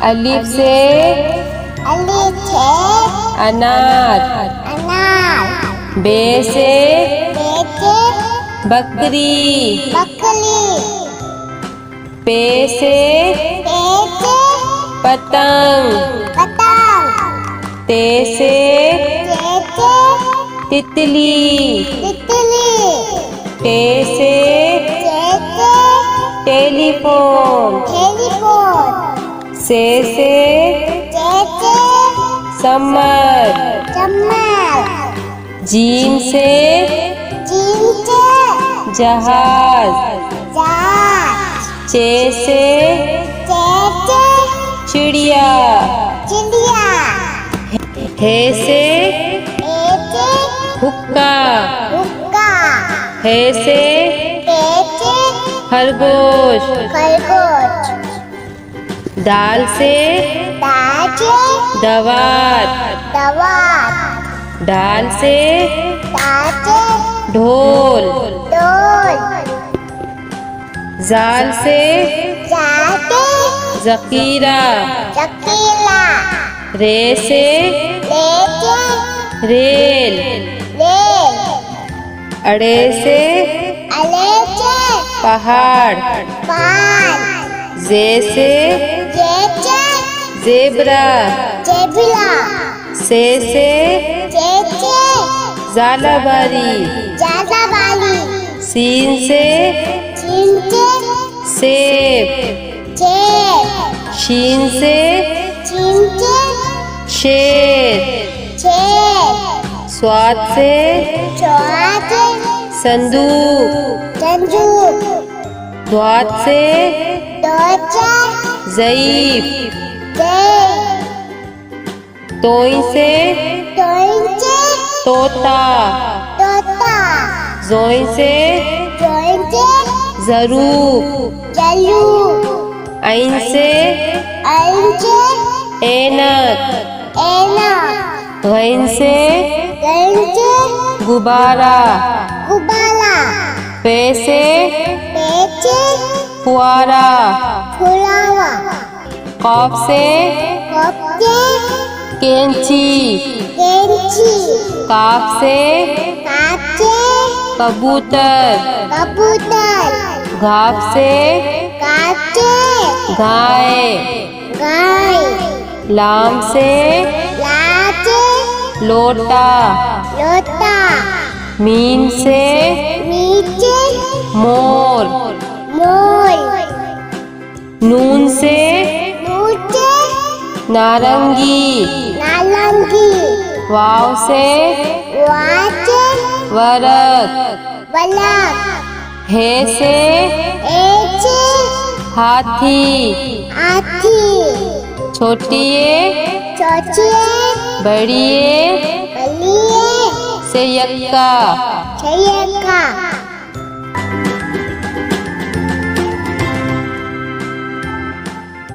अलिफ से अनार। बे से बकरी। पे से पतंग। ते से तितली। टे से टेलीफोन। से समर। जीम से जहाज। चे से चिड़िया। हे से हुक्का। हे से खरगोश। दाल से दवात। डाल से ढोल। जाल से जकीरा। रे से रेल। अड़े से पहाड़। जे से जेब्रा। से जालाबारी। सीन से सेब। शीन से शेर। स्वाद से संदूक। द्वात से ज़ईफ। तोई से तोता। जोई से ज़रूब। ऐन से ऐनक। गैन से गुब्बारा। पे से फुआरा। कॉफ से कैंची। काफ से कबूतर। घाफ से गाय। लाम से लोटा। मीम से मोर। नून से नारंगी। वाव से वरक। हे से हाथी। छोटिए बड़िए से यक्का।